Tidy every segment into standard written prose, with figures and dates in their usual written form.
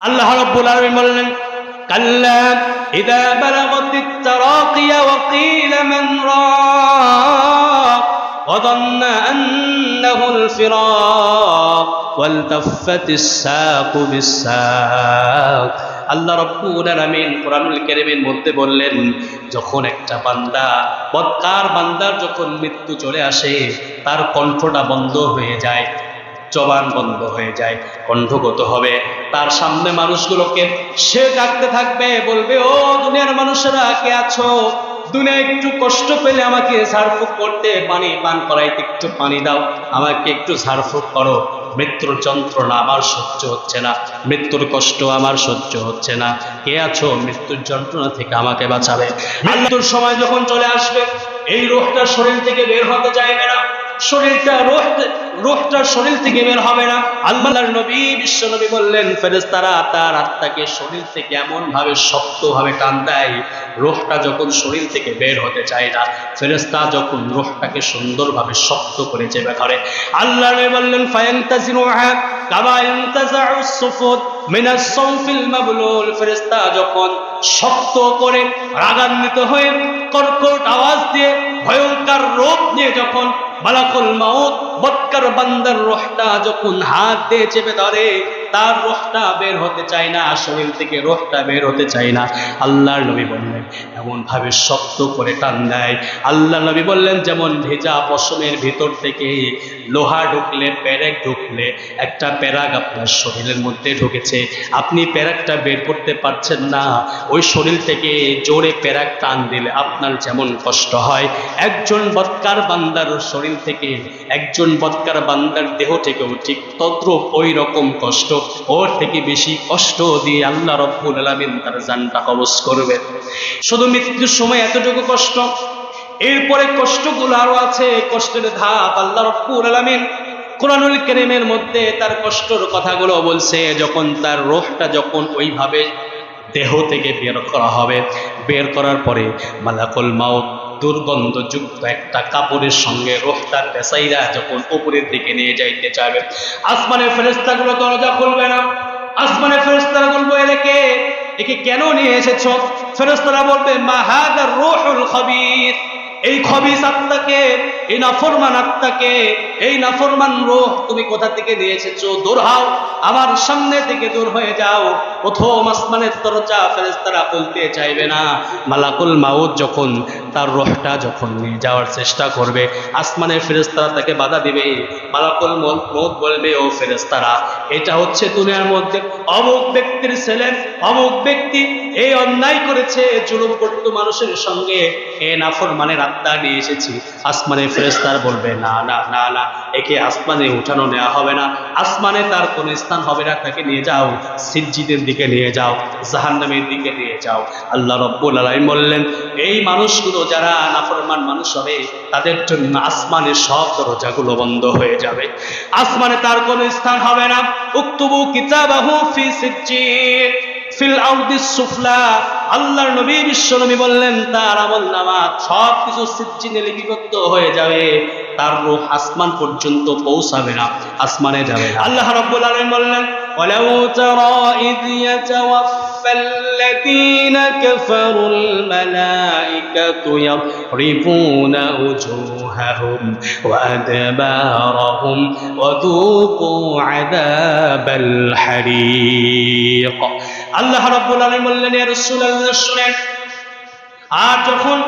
আল্লাহ রাব্বুল আলামিন বললেন কাল্লা ইযা বালাগাতিত তারাকিয়া ওয়া কিলা মান রাক ওয়া যান্না আন্নাহুল ফিরাক ওয়ালতাফাতিস সাকু বিস-সাক। আল্লাহ রাব্বুল আলামিন কোরআনুল কারীমের মধ্যে বললেন, যখন একটা বান্দা বদকার বান্দার যখন মৃত্যু চলে আসে, তার কণ্ঠটা বন্ধ হয়ে যায়, জবান বন্ধ হয়ে যায়, কণ্ঠগত হবে। তার সামনে মানুষগুলোকে সে ডাকতে থাকবে, বলবে, ও দুনিয়ার মানুষেরা কে আছো? দুনিয়ায় একটু কষ্ট পেলে আমাকে ঝাড়ফুঁক করতে, পানি পান করাইতে একটু পানি দাও, আমাকে একটু ঝাড়ফুঁক করো। মৃত্যুর যন্ত্রণা আমার সহ্য হচ্ছে না, মৃত্যুর কষ্ট আমার সহ্য হচ্ছে না, কে আছো মৃত্যুর যন্ত্রণা থেকে আমাকে বাঁচাবে? মৃত্যুর সময় যখন চলে আসবে, এই রূহটা শরীর থেকে বের হতে চাইবে না, রূহটা শরীর থেকে বের হবে না। আল্লাহর নবী বিশ্ব নবী বললেন, ফেরেশতারা তার আত্মাকে শরীর থেকে এমন ভাবে শক্তভাবে টান দেয়, রূহটা যখন শরীর থেকে বের হতে চায় না, ফেরেশতা যখন রূহটাকে সুন্দরভাবে শক্ত করে চেপে ধরে। আল্লাহর নবী বললেন, ফায়ান্তাজিনুহা কামা ইয়ান্তাজাউস সুফুদ মিনাস সাওফিল মাবলুল। ফেরেশতা যখন শক্ত করে রাগান্বিত হয়ে কর্কট আওয়াজ দিয়ে ভয়ঙ্কর রূপ নিয়ে যখন মালাকুল মাউত বদকার বান্দার রূহটা যখন হাত দিয়ে চেপে ধরে, তার রূহটা বের হতে চায় না, শরীর থেকে রূহটা বের হতে চায় না। আল্লাহর নবী বললেন, এমন ভাবে শক্ত করে টান দেয়। আল্লাহর নবী বললেন, যেমন ভেজা পশমের ভিতর থেকে লোহা ঢুকলে, পেরেক ঢুকলে, একটা পেরাক আপনার শরীরের মধ্যে ঢুকেছে, আপনি পেরাকটা বের করতে পারছেন না, ওই শরীর থেকে জোরে পেরাক টান দিলে আপনার যেমন কষ্ট হয়, একজন বদকার বান্দার শরীর থেকে, একজন বদকার বান্দার দেহ থেকেও ঠিক তদ্রূপ ওই রকম কষ্ট, ওর থেকে বেশি কষ্ট দিয়ে আল্লাহ রাব্বুল আলামিন তার জানটা কবজ করবে। শুধু মৃত্যুর সময় এতটুকু কষ্ট, এরপরে কষ্টগুলো আরো আছে, কষ্টের ধাপ। আল্লাহ রাব্বুল আলামিন কোরআনুল কারীমের মধ্যে তার কষ্টের কথাগুলো বলছে। যখন তার রূহটা যখন ওইভাবে দেহ থেকে বের করা হবে, বের করার পরে মালাকুল মাউত দুর্গন্ধযুক্ত একটা কাপড়ের সঙ্গে রূহটা পেঁচাইরা যখন উপরের দিকে নিয়ে যাইতে চাইবে, আসমানের ফেরেশতাগুলো দরজা খুলবে না। আসমানের ফেরেশতারা বলবে, একে কেন নিয়ে এসেছো? ফেরেশতারা বলবে, মা হাদার রূহুল খাবীস, এই খবিস আত্মাকে, এই নাফরমান আত্মাকে, এই নাফরমান রূহ তুমি কোথা থেকে নিয়ে এসেছো? দূর হও, আমার সামনে থেকে দূর হয়ে যাও। প্রথম আসমানের দরজা ফেরেশতারা খুলতে চাইবে না। মালাকুল মাউত যখন তার রূহটা যখন নিয়ে যাওয়ার চেষ্টা করবে, আসমানের ফেরেশতারা তাকে বাধা দিবে। মালাকুল মউত বলবে, ও ফেরেশতারা, এটা হচ্ছে দুনিয়ার মধ্যে অমুক ব্যক্তির ছেলে, অমুক ব্যক্তি এই অন্যায় করেছে, জুলুম করত মানুষের সঙ্গে, এ নাফরমানের আত্মা নিয়ে এসেছি। আসমানের ফেরেশতারা বলবে, না না না না, একে আসমানে উঠানো নেওয়া হবে না, আসমানে তার কোনো স্থান হবে না, তাকে নিয়ে যাও সিজ্জিদের দিকে নিয়ে যাও, জাহান্নামের দিকে নিয়ে যাও। আল্লাহ রাব্বুল আলামিন বললেন, এই মানুষগুলো যারা নাফরমান মানুষ হবে, তাদের জন্য আসমানের সব দরজাগুলো বন্ধ হয়ে যাবে, আসমানে তার কোনো স্থান হবে না। উকতুবু কিতাবাহু ফি সিজ্জিন ফিল আরদিস সুফলা। আল্লাহর নবী বিশ্ব নবী বললেন, তার আমলনামা সব কিছু সিজ্জিনে লিপিবদ্ধ হয়ে যাবে, তার রূহ আসমান পর্যন্ত পৌঁছাবে না, আসমানে যাবে না। আল্লাহ রাব্বুল আলামিন বললেন, ওয়ালাউ তারা ইয ইয়াতাওয়াফাল্লাযীনা কাফারুল মালাইকাতু ইয়াদরিবুনা উজুহাহুম ওয়া আদবারহুম ওয়া যুকু আযাবাল হারিক। আল্লাহ রাব্বুল আলামিন বললেন, ইয়া রাসূলুল্লাহ শুনেন, আর যখন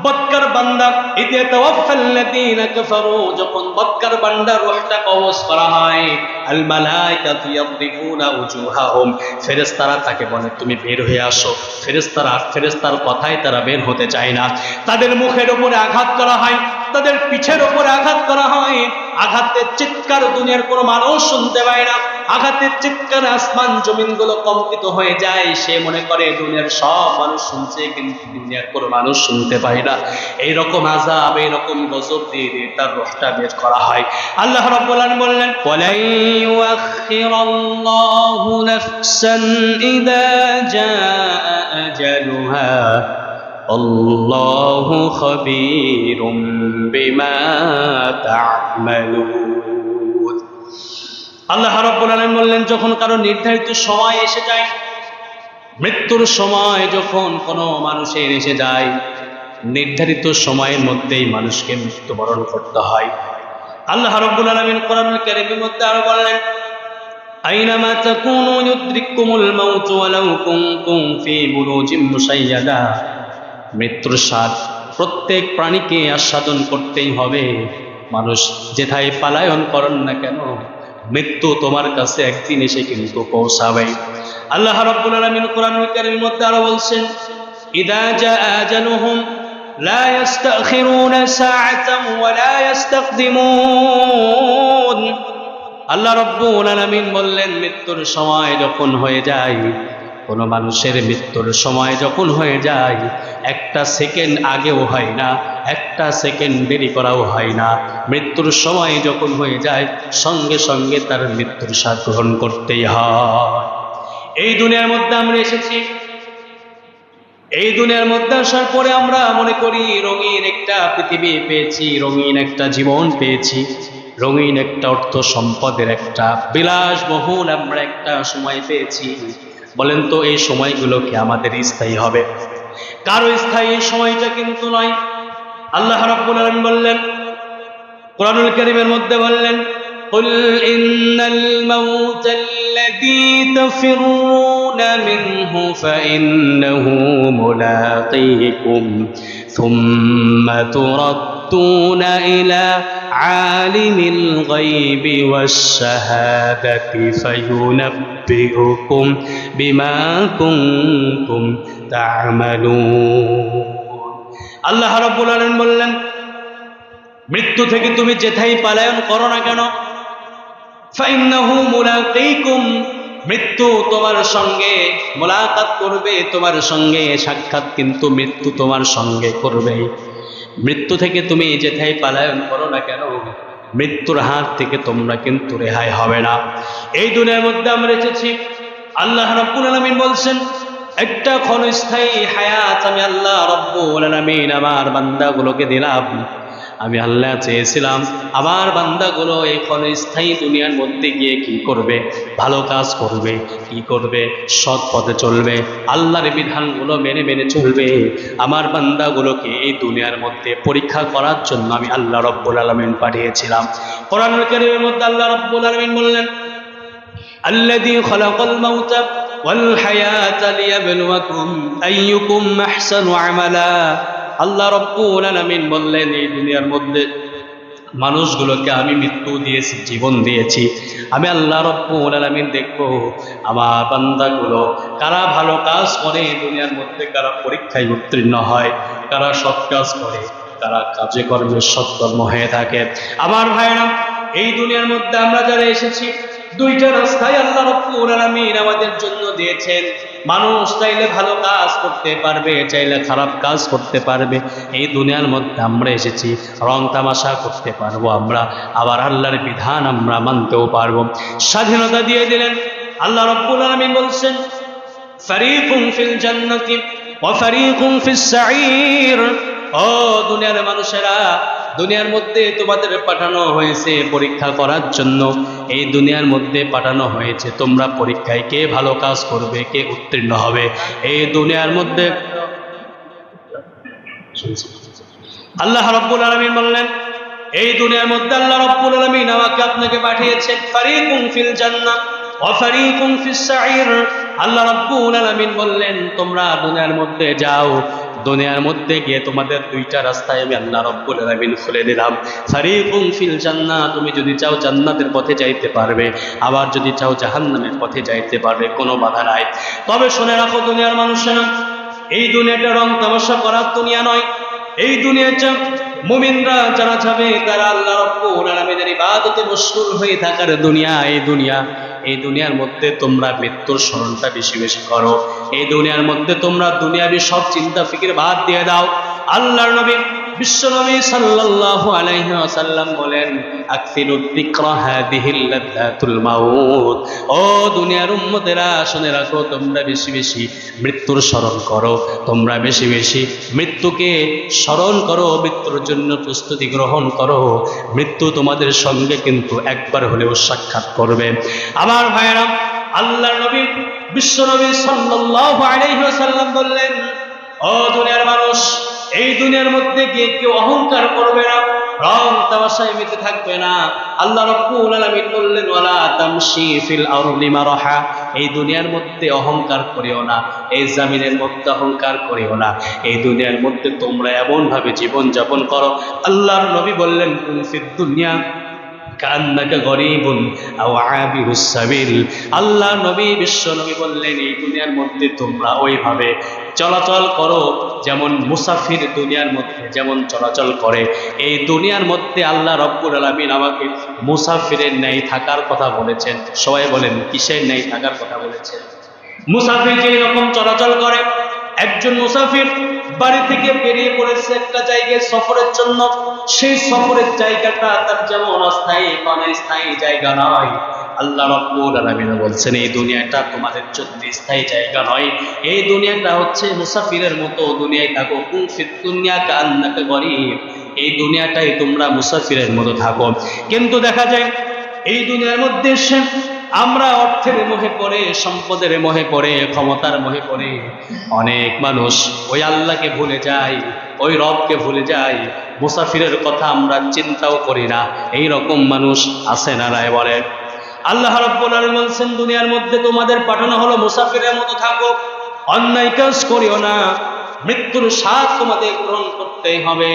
বদকার বান্দা ইযা তাওয়াফাল্লাযীনা কাফারু, যখন বদকার বান্দার রূহটা কবজ করা হয়, আল মালাইকাতু ইয়াদরিবুনা উজুহাহুম, ফেরেশতারা তাকে বলে, তুমি বের হয়ে আসো। ফেরেশতার কথায় তারা বের হতে চায় না। তাদের মুখের উপরে আঘাত করা হয়, তাদের পিঠের উপরে আঘাত করা হয়, আঘাতের চিৎকার দুনিয়ার কোনো মানুষ শুনতে পায় না, আঘাতের চিৎকারে আসমান জমিনগুলো কম্পিত হয়ে যায়। সে মনে করে দুনিয়ার সব মানুষ শুনছে, কিন্তু দুনিয়ার কোনো মানুষ শুনতে পায় না। এইরকম আযাব, এইরকম গজব দিয়ে দিয়ে তার রূহটা বের করা হয়। আল্লাহ রাব্বুল আলামিন বললেন, ওয়ালা ইউআখিরাল্লাহু নাফসান ইযা জাআ আজালুহা আল্লাহু খাবীরুম বিমা তা'মালুন। আল্লাহ রাব্বুল আলামিন বললেন, যখন কারো নির্ধারিত সময় এসে যায়, মৃত্যুর সময় যখন কোনো মানুষের এসে যায়, নির্ধারিত সময়ের মধ্যেই মানুষকে মৃত্যুবরণ করতে হয়। আল্লাহ রাব্বুল আলামিন কোরআনুল কারীমের মধ্যে আরো বললেন, আইনামা তাকুনু ইউদরিকুমুল মাউত ওয়ালাউ কুনতুম ফি বুরুজিম মুশাইয়াদা। মৃত্যুর স্বাদ প্রত্যেক প্রাণীকে আস্বাদন করতেই হবে। মানুষ যেথায় পালায়ন করেন না কেন, মৃত্যু তোমার কাছে একদিন এসে কিন্তু পৌঁছাবে। আল্লাহ রাব্বুল আলামিন কোরআনুল কারীমের মধ্যে আরো বলছেন, ইযা জাআ আজালুহুম লা ইস্তাখিরুনা সাআতান ওয়া লা ইস্তাকদিমুন। আল্লাহ রাব্বুল আলামিন বললেন, মৃত্যুর সময় যখন হয়ে যায়, কোন মানুষের মৃত্যুর সময় যখন হয়ে যায়, একটা সেকেন্ড আগেও হয় না, একটা সেকেন্ড দেরি করাও হয় না। মৃত্যুর সময় যখন হয়ে যায়, সঙ্গে সঙ্গে তার মৃত্যুর স্বাদ গ্রহণ করতেই হয়। এই দুনিয়ার মধ্যে আমরা এসেছি, এই দুনিয়ার মধ্যে আসার পরে আমরা মনে করি রঙিন একটা পৃথিবী পেয়েছি, রঙিন একটা জীবন পেয়েছি, রঙিন একটা অর্থ সম্পদের একটা বিলাসবহুল আমরা একটা সময় পেয়েছি। বলেন তো, এই সময়গুলো কি আমাদের স্থায়ী হবে? কারো স্থায়ী সময়টা কিন্তু নয়। আল্লাহ রাব্বুল আলামিন বললেন, কোরআনুল কারীমের মধ্যে বললেন, কুল ইন্নাল মাউতাল্লাযী তাফিরুনা মিনহু ফাইন্নাহু মুলাকীকুম সুম্মা তুরাদ্দুনা ইলা আলিমিল গায়বি ওয়াশ শাহাদাতি ফায়ুনাব্বিউকুম বিমা কুনতুম তা'মালুন। আল্লাহ রাব্বুল আলামিন বললেন, মৃত্যু থেকে তুমি যেথায় পালায়ন করো না কেন, ফাইন্নাহু মুলাকীকুম, মৃত্যু তোমার সঙ্গে মুলাকাত করবে, তোমার সঙ্গে সাক্ষাৎ কিন্তু মৃত্যু তোমার সঙ্গে করবে। মৃত্যু থেকে তুমি যেথায় পালায়ন করো না কেন, মৃত্যুর হাত থেকে তোমরা কিন্তু রেহাই হবে না। এই দুনিয়ার মধ্যে আমরা এসেছি, আল্লাহ রাব্বুল আলামিন বলছেন, একটা ক্ষণস্থায়ী হায়াত আমি আল্লাহ রাব্বুল আলামিন আমার বান্দাগুলোকে দিলাম। আমি আল্লাহ চেয়েছিলাম আমার বান্দাগুলো এই ক্ষণস্থায়ী দুনিয়ার মধ্যে গিয়ে কি করবে? ভালো কাজ করবে, কি করবে? সৎ পথে চলবে, আল্লাহর বিধানগুলো মেনে মেনে চলবে। আমার বান্দাগুলোকে এই দুনিয়ার মধ্যে পরীক্ষা করার জন্য আমি আল্লাহ রাব্বুল আলামিন পাঠিয়েছিলাম। কোরআনুল কারীমের মধ্যে আল্লাহ রাব্বুল আলামিন বললেন, আল্লাযী খালাকাল মাউতা ওয়াল হায়াতা লিয়াবলুয়াকুম আইয়ুকুম আহসানু আমালা। আল্লাহ রাব্বুল আলামিন বললেন, এই দুনিয়ার মধ্যে মানুষগুলোকে আমি মৃত্যু দিয়েছি, জীবন দিয়েছি। আমি আল্লাহ রাব্বুল আলামিন দেখব আমার বান্দাগুলো কারা ভালো কাজ করে দুনিয়ার মধ্যে, কারা পরীক্ষায় উত্তীর্ণ হয়, কারা সৎ কাজ করে, কারা কাজে কর্মে সৎকর্ম হয়ে থাকে। আমার ভাইরা, এই দুনিয়ার মধ্যে আমরা যারা এসেছি, দুইটা রাস্তায় আল্লাহ রাব্বুল আলামিন আমাদের জন্য দিয়েছেন। মানুষ চাইলে ভালো কাজ করতে পারবে, চাইলে খারাপ কাজ করতে পারবে। এই দুনিয়ার মধ্যে আমরা এসেছি, রং তামাশা করতে পারবো আমরা, আবার আল্লাহর বিধান আমরা মানতেও পারবো। স্বাধীনতা দিয়ে দিলেন। আল্লাহ রাব্বুল আলামিন বলছেন, ফারীকুন ফিল জান্নাতি ওয়া ফারীকুন ফিস সাঈর। ও দুনিয়ার মানুষেরা, দুনিয়ার মধ্যে তোমাদের পাঠানো হয়েছে পরীক্ষা করার জন্য। এই দুনিয়ার মধ্যে পাঠানো হয়েছে, তোমরা পরীক্ষায় কে ভালো কাজ করবে, কে উত্তীর্ণ হবে। এই দুনিয়ার মধ্যে আল্লাহ রাব্বুল আলামিন বললেন, এই দুনিয়ার মধ্যে আল্লাহ রাব্বুল আলামিন আমাকে আপনাকে পাঠিয়েছেন। ফারীকুন ফিল জান্নাহ ওয়া ফারীকুন ফিস সাঈর। আল্লাহ রাব্বুল আলামিন বললেন, তোমরা দুনিয়ার মধ্যে যাও, দুনিয়ার মধ্যে গিয়ে তোমাদের দুইটা রাস্তায় আমি আল্লাহ রাব্বুল আলামিন খুলে দিলাম। ফারীকুন ফিল জান্নাহ, তুমি যদি চাও জান্নাতের পথে যাইতে পারবে, আবার যদি চাও জাহান্নামের পথে যাইতে পারবে, কোনো বাধা নাই। তবে শুনে রাখো দুনিয়ার মানুষেরা, এই দুনিয়াটা রং তামাশা করার দুনিয়া নয়। এই দুনিয়াটা মুমিনরা যারা যাবে তারা আল্লাহ রাব্বুল আলামিনের ইবাদতে মশগুল হয়ে থাকার দুনিয়া। এই দুনিয়ার মধ্যে তোমরা মৃত্যুর স্মরণটা বেশি বেশি করো। এই দুনিয়ার মধ্যে তোমরা দুনিয়াবি সব চিন্তা ফিকির বাদ দিয়ে দাও। আল্লাহর নবী বিশ্বনবী সাল্লাল্লাহু আলাইহি ওয়াসাল্লাম বলেন, আকসিরুদ যিকরা হাযিহিল লাযাতুল মাউত। ও দুনিয়ার উম্মতেরা, শুনে রাখো, তোমরা বেশি বেশি মৃত্যুর স্মরণ করো, তোমরা বেশি বেশি মৃত্যুকে স্মরণ করো, মৃত্যুর জন্য প্রস্তুতি গ্রহণ করো। মৃত্যু তোমাদের সঙ্গে কিন্তু একবার হলেও সাক্ষাৎ করবে। আমার ভাইয়েরা, আল্লাহর নবী বিশ্বনবী সাল্লাল্লাহু আলাইহি ওয়াসাল্লাম বললেন, ও দুনিয়ার মানুষ, এই দুনিয়ার মধ্যে গিয়ে কেউ অহংকার করবে না, রং তামাশায় মেতে থাকবে না। আল্লাহ রাব্বুল আলামিন বললেন, ওয়ালা তামশি ফিল আরদি মারহা। এই দুনিয়ার মধ্যে অহংকার করিও না, এই জমিনের মধ্যে অহংকার করিও না। এই দুনিয়ার মধ্যে তোমরা এমন ভাবে জীবন যাপন করো। আল্লাহর নবী বললেন, কুন ফিদ দুনিয়া কান্নাকা গরিবুন আও আবিরুস সাবিল। আল্লাহ নবী বিশ্ব নবী বললেন, এই দুনিয়ার মধ্যে তোমরা ওইভাবে চলাচল করো যেমন মুসাফির দুনিয়ার মধ্যে যেমন চলাচল করে। এই দুনিয়ার মধ্যে আল্লাহ রব্বুল আলামিন আমাকে মুসাফিরের ন্যায় থাকার কথা বলেছেন। সবাই বলেন, কিসের ন্যায় থাকার কথা বলেছেন? মুসাফির যেই রকম চলাচল করে, একজন মুসাফির বাড়ি থেকে বেরিয়ে পড়েছে একটা জায়গায় সফরের জন্য, সেই সফরের জায়গাটা তার যেমন অস্থায়ী অস্থায়ী জায়গা নয়, আল্লাহ রাব্বুল আলামিন বলছেন, এই দুনিয়াটা তোমাদের জন্য স্থায়ী জায়গা নয়। এই দুনিয়াটা হচ্ছে মুসাফিরের মতো। দুনিয়ায় থাকো, কুন ফিদ দুনিয়া কান্নাকা গরিব। এই দুনিয়াটাই তোমরা মুসাফিরের মতো থাকো। কিন্তু দেখা যায় এই দুনিয়ার মধ্যে আমরা অর্থের মোহে পড়ে, সম্পদের মোহে পড়ে, ক্ষমতার মোহে পড়ে অনেক মানুষ ওই আল্লাহকে ভুলে যায়, ওই রবকে ভুলে যায়। মুসাফিরের কথা আমরা চিন্তাও করি না। এই রকম মানুষ আছে না নাই বলে? আল্লাহ রাব্বুল আলামিন বলেন, দুনিয়ার মধ্যে তোমাদের পাঠানো হলো মুসাফিরের মতো থাকো, অন্যায় কাজ করিও না, মৃত্যুর স্বাদ তোমাদের গ্রহণ করতেই হবে।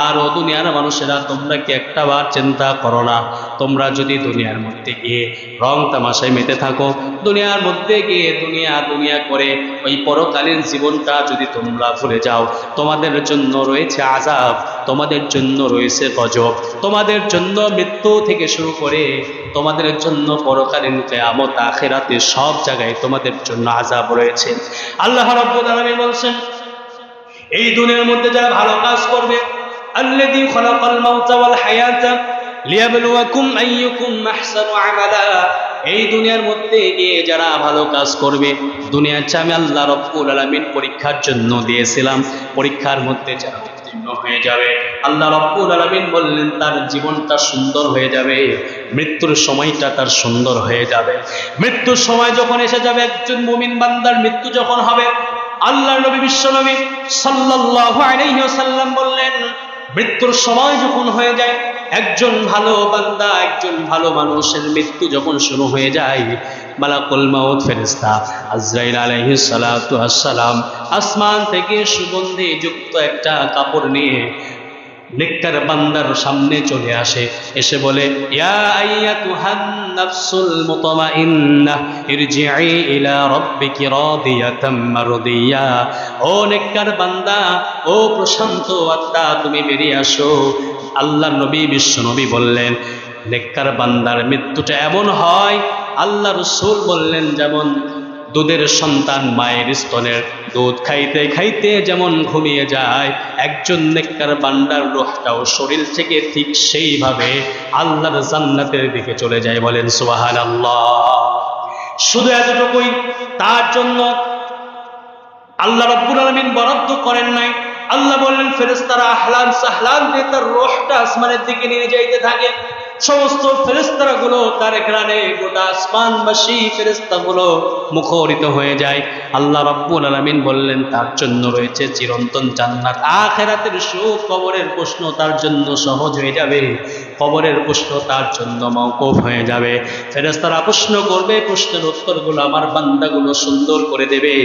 আর ও দুনিয়ার মানুষেরা, তোমরা কি একটা বার চিন্তা করো না, তোমরা যদি দুনিয়ার মধ্যে গিয়ে রং তামাশায় মেতে থাকো, দুনিয়ার মধ্যে গিয়ে দুনিয়া দুনিয়া করে ওই পরকালীন জীবনটা যদি তোমরা ভুলে যাও, তোমাদের জন্য রয়েছে আযাব, তোমাদের জন্য রয়েছে গজব, তোমাদের জন্য মৃত্যু থেকে শুরু করে তোমাদের জন্য পরকালীন কিয়ামত আখিরাতে সব জায়গায় তোমাদের জন্য আযাব রয়েছে। আল্লাহ রাব্বুল আলামিন বলছেন, এই দুনিয়ার মধ্যে যারা ভালো কাজ করবে, আল্লাযী খালাকাল মাউতা ওয়াল হায়াতা লিয়াবলুয়াকুম আইয়ুকুম আহসানু আমালা। এই দুনিয়ার মধ্যে গিয়ে যারা ভালো কাজ করবে, দুনিয়ার চেয়ে আমি আল্লাহ রাব্বুল আলামিন পরীক্ষার জন্য দিয়েছিলাম, পরীক্ষার মধ্যে যারা উত্তীর্ণ হয়ে যাবে, আল্লাহ রাব্বুল আলামিন বললেন তার জীবনটা সুন্দর হয়ে যাবে, মৃত্যুর সময়টা তার সুন্দর হয়ে যাবে। মৃত্যুর সময় যখন এসে যাবে, একজন মুমিন বান্দার মৃত্যু যখন হবে, আল্লাহর নবী বিশ্বনবী সাল্লাল্লাহু আলাইহি ওয়াসাল্লাম বললেন, মৃত্যুর সময় যখন হয়ে যায়, একজন ভালো বান্দা, একজন ভালো মানুষের মৃত্যু যখন শুরু হয়ে যায়, মালাকুল মাউত ফেরেশতা আজরাইল আলাইহিস সালাতু ওয়াস সালাম আসমান থেকে সুগন্ধি যুক্ত একটা কাপড় নিয়ে নেককার বান্দার সামনে চলে আসে, এসে বলে, ইয়া আইয়াতুহান নাফসুল মুতমাইন্নাহ ইরজিই ইলা রাব্বিকি রাদিয়াতাম মারদিয়া। ও নেককার বান্দা, ও প্রশান্ত আত্মা, তুমি বেরিয়ে আসো। আল্লাহর নবী বিশ্বনবী বললেন, নেককার বান্দার মৃত্যুটা এমন হয়, আল্লাহ রাসূল বললেন, যেমন দুধের সন্তান মায়ের স্তনের দুধ খাইতে খাইতে যেমন ঘুমিয়ে যায়, একজন নেককার বান্দার রূহটাও শরীর থেকে ঠিক সেইভাবে আল্লাহর জান্নাতের দিকে চলে যায়। বলেন সুবহানাল্লাহ। শুধু এতটুকুই, তার জন্য আল্লাহ রাব্বুল আলামিন বরাদ্দ করেন নাই। আল্লাহ বললেন, ফেরেশতারা আহলান সাহলান দিয়ে তার রূহটা আসমানের দিকে নিয়ে যাইতে থাকে। সমস্ত ফেরেশতারা গুলো তার ঘ্রাণে গোটা আসমানবাসী ফেরেশতাগুলো মুখরিত হয়ে যায়। আল্লাহ রাব্বুল আলামিন বললেন, তার জন্য রয়েছে চিরন্তন জান্নাত, আখিরাতের সুখ। কবরের প্রশ্ন তার জন্য সহজ হয়ে যাবে, কবরের প্রশ্ন তার জন্য মওকুফ হয়ে যাবে। ফেরেশতারা প্রশ্ন করবে, প্রশ্নের উত্তরগুলো আমার বান্দাগুলো সুন্দর করে দেবে।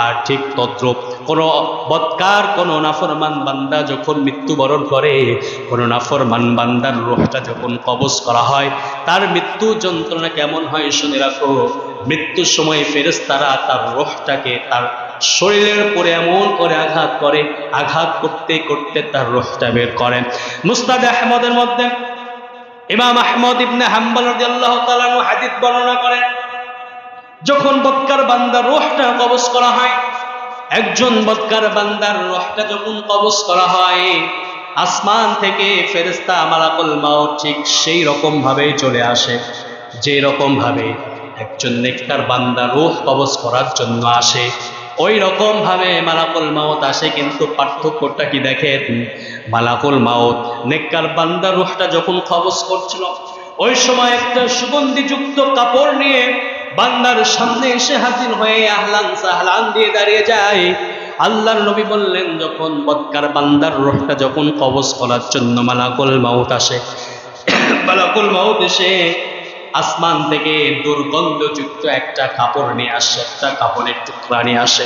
আর ঠিক তদ্রূপ কোনো বদকার, কোনো নাফরমান বান্দা যখন মৃত্যুবরণ করে, কোনো নাফরমান বান্দার রূহটা যখন কবজ করা হয়, তার মৃত্যু যন্ত্রণা কেমন হয় শুনে রাখো। মৃত্যুর সময় ফেরেশতারা তার রূহটাকে তার শরীরের উপরে এমন করে আঘাত করে, আঘাত করতে করতে তার রূহটা বের করেন। মুসনাদ আহমদের মধ্যে ইমাম আহমদ ইবনে হাম্বল রাদিয়াল্লাহু তাআলা আনহু হাদিস বর্ণনা করেন, যখন বদকার বান্দার রূহটা কবজ করা হয়, একজন বদকার বান্দার রূহটা যখন কবজ করা হয়, আসমান থেকে ফেরেশতা মালাকুল মাউত ঠিক সেই রকম ভাবে চলে আসে, যে রকম ভাবে একজন নেককার বান্দা রূহ কবজ করার জন্য আসে, ওই রকম ভাবে মালাকুল মাউত আসে। কিন্তু পার্থক্যটা কি দেখেন, মালাকুল মাউত নেককার বান্দার রূহটা যখন কবজ করছিল, ওই সময় একটা সুগন্ধিযুক্ত কাপড় নিয়ে বান্দার সামনে এসে হাজির হয়ে আহলান সাহলান দিয়ে দাঁড়িয়ে যায়। আল্লাহর নবী বললেন, যখন বদকার বান্দার রূহটা যখন কবজ করার জন্য মালাকুল মাউত আসে, মালাকুল মাউত এসে আসমান থেকে দুর্গন্ধযুক্ত একটা কাপড় নিয়ে আসে, একটা কাপড়ের টুকরা নিয়ে আসে।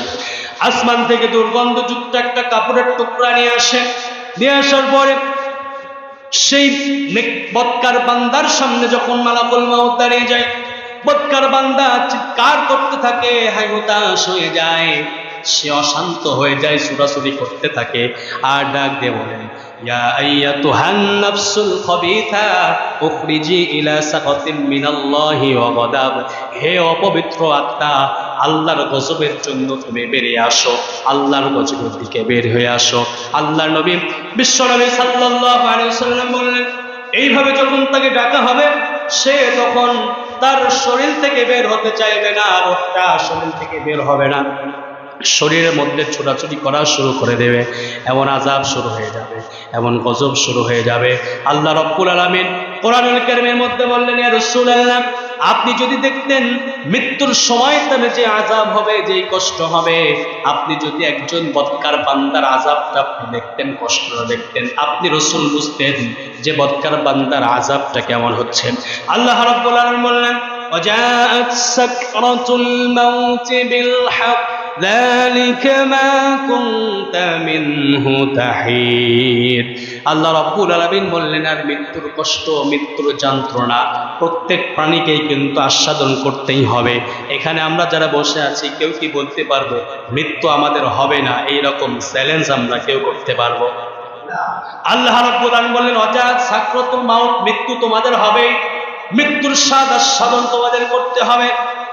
আসমান থেকে দুর্গন্ধযুক্ত একটা কাপড়ের টুকরা নিয়ে আসে। নিয়ে আসার পরে সেই বদকার বান্দার সামনে যখন মালাকুল মাউত দাঁড়িয়ে যায়, বদকার বান্দা চিৎকার করতে থাকে, হায় হতাশ হয়ে যায়, সে অশান্ত হয়ে যায়, ছুটাছুটি করতে থাকে, আর ডাক দিয়ে বলেন, ইয়া আইয়াতুহান নাফসুল খাবিথা উখরিজি ইলা সাকাতিম মিনাল্লাহি ওয়া গাদাব। হে অপবিত্র আত্মা, আল্লাহর গজবের জন্য তুমি বেরিয়ে আসো, আল্লাহর গজবের দিকে বের হয়ে আসো। আল্লাহর নবী বিশ্বনবী সাল্লাল্লাহু আলাইহি ওয়াসাল্লাম বললেন, এইভাবে যখন তাকে ডাকা হবে, সে তখন তার শরীর থেকে বের হতে চাইবে না, রূহটা শরীর থেকে বের হবে না, শরীরের মধ্যে ছোটাছুটি করা শুরু করে দেবে, এমন আযাব শুরু হয়ে যাবে, এমন গজব শুরু হয়ে যাবে। আল্লাহ রাব্বুল আলামিন কোরআনুল কারীমের মধ্যে বললেন, ইয়া রাসূলুল্লাহ, আপনি যদি দেখতেন মৃত্যুর সময় তাহলে যে আযাব হবে, যে কষ্ট হবে, আপনি যদি একজন বদকার বান্দার আযাবটা আপনি দেখতেন, কষ্টটা দেখতেন, আপনি রাসূল বুঝতেন যে বদকার বান্দার আযাবটা কেমন হচ্ছে। আল্লাহ রাব্বুল আলামিন বললেন, ওয়াজাআত সাকরাতুল মাউত বিল হক ذلك ما كنت منه تحيد। আল্লাহ রাব্বুল আলামিন বললেন, আর মৃত্যুর কষ্ট, মৃত্যুর যন্ত্রণা প্রত্যেক প্রাণীকেই কিন্তু আস্বাদন করতেই হবে। এখানে আমরা যারা বসে আছি, কেউ কি বলতে পারবো মৃত্যু আমাদের হবে না? এই রকম চ্যালেঞ্জ আমরা কেউ করতে পারবো? আল্লাহ রাব্বুল আলামিন বললেন, ওয়াজাআত সাকরাতুল মাউত, মৃত্যু তোমাদের হবে, মৃত্যুর স্বাদ আস্বাদন তোমাদের করতে হবে।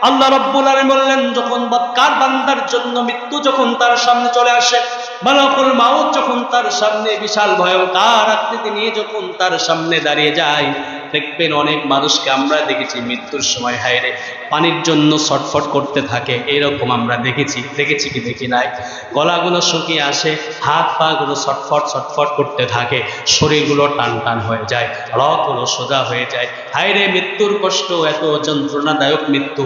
আল্লাহ রাব্বুল আলামিন বললেন, যখন বদকার বান্দার জন্য মৃত্যু যখন তার সামনে চলে আসে, মালাকুল মাউত যখন তার সামনে বিশাল ভয়ঙ্কর আকৃতি নিয়ে যখন তার সামনে দাঁড়িয়ে যায়, দেখবেন অনেক মানুষকে আমরা দেখেছি মৃত্যুর সময় হায়রে পানির জন্য ছটফট করতে থাকে, এরকম আমরা দেখেছি কি দেখি নাই? গলাগুলো শুকিয়ে আসে, হাত পা গুলো ছটফট ছটফট করতে থাকে, শরীরগুলো টান টান হয়ে যায়, রগগুলো সোজা হয়ে যায়। হায়রে মৃত্যুর কষ্ট, এত যন্ত্রণাদায়ক মৃত্যু